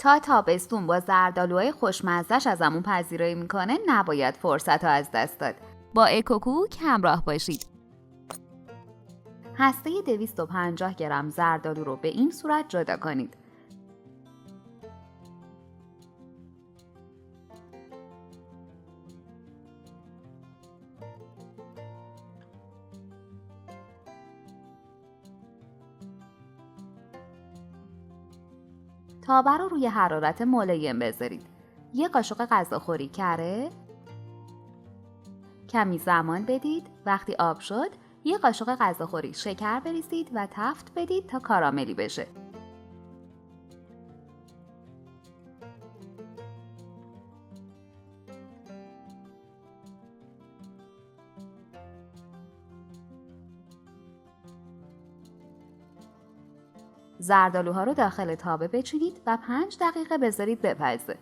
تا تابستون با زردآلوهای خوشمزه‌اش ازمون پذیرایی میکنه نباید فرصت رو از دست داد. با اکوکوک همراه باشید. هسته 250 گرم زردآلو رو به این صورت جدا کنید. تابه رو روی حرارت ملایم بذارید. یه قاشق غذاخوری کره، کمی زمان بدید. وقتی آب شد، یه قاشق غذاخوری شکر بریزید و تفت بدید تا کاراملی بشه. زردآلوها رو داخل تابه بچینید و 5 دقیقه بذارید بپزه.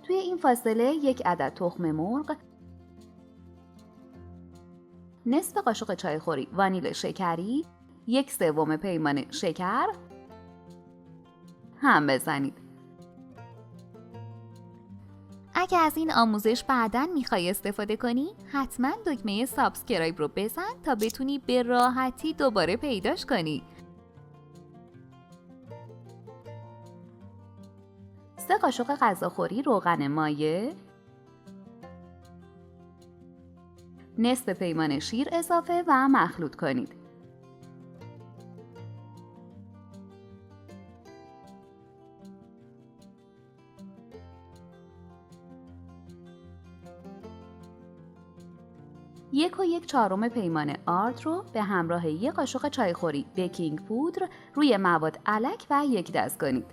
توی این فاصله 1 عدد تخم مرغ، نصف قاشق چایخوری وانیل شکری، 1/3 پیمانه شکر هم بزنید. اگه از این آموزش بعداً میخوای استفاده کنی، حتما دکمه سابسکرایب رو بزن تا بتونی به راحتی دوباره پیداش کنی. 3 قاشق غذاخوری روغن مایه، نصف پیمانه شیر اضافه و مخلوط کنید. یک و 1/4 پیمانه آرد رو به همراه 1 قاشق چایخوری بیکینگ پودر روی مواد الک و 1 دست کنید.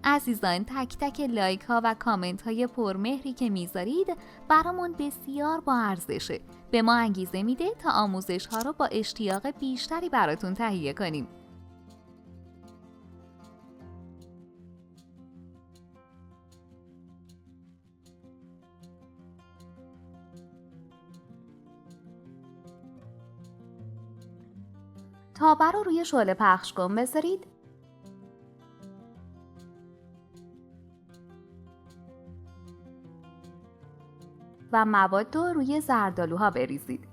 عزیزان، تک تک لایک ها و کامنت های پرمهری که میذارید برامون بسیار با ارزشه. به ما انگیزه میده تا آموزش ها رو با اشتیاق بیشتری براتون تهیه کنیم. تابه رو روی شعله پخش کن بذارید. و مواد رو روی زردآلوها بریزید.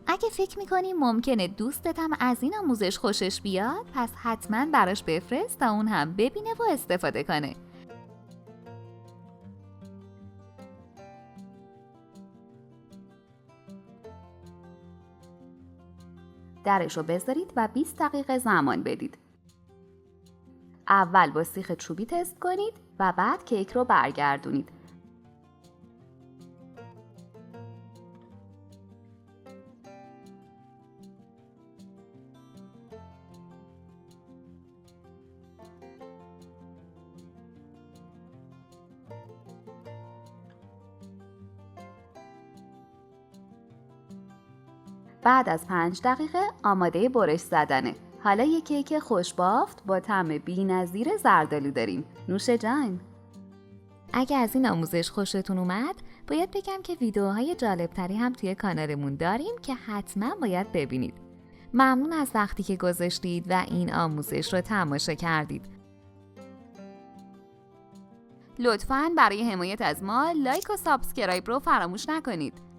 اگه فکر میکنی ممکنه دوستتم از این آموزش خوشش بیاد، پس حتما براش بفرست تا اون هم ببینه و استفاده کنه. درش رو بذارید و 20 دقیقه زمان بدید. اول با سیخ چوبی تست کنید و بعد کیک رو برگردونید. بعد از 5 دقیقه آماده برش زدنه. حالا یک کیک خوشبافت با طعم بی‌نظیر زردآلو داریم. نوش جان. اگه از این آموزش خوشتون اومد، باید بگم که ویدیوهای جالبتری هم توی کانالمون داریم که حتما باید ببینید. ممنون از وقتی که گذاشتید و این آموزش رو تماشا کردید. لطفاً برای حمایت از ما لایک و سابسکرایب رو فراموش نکنید.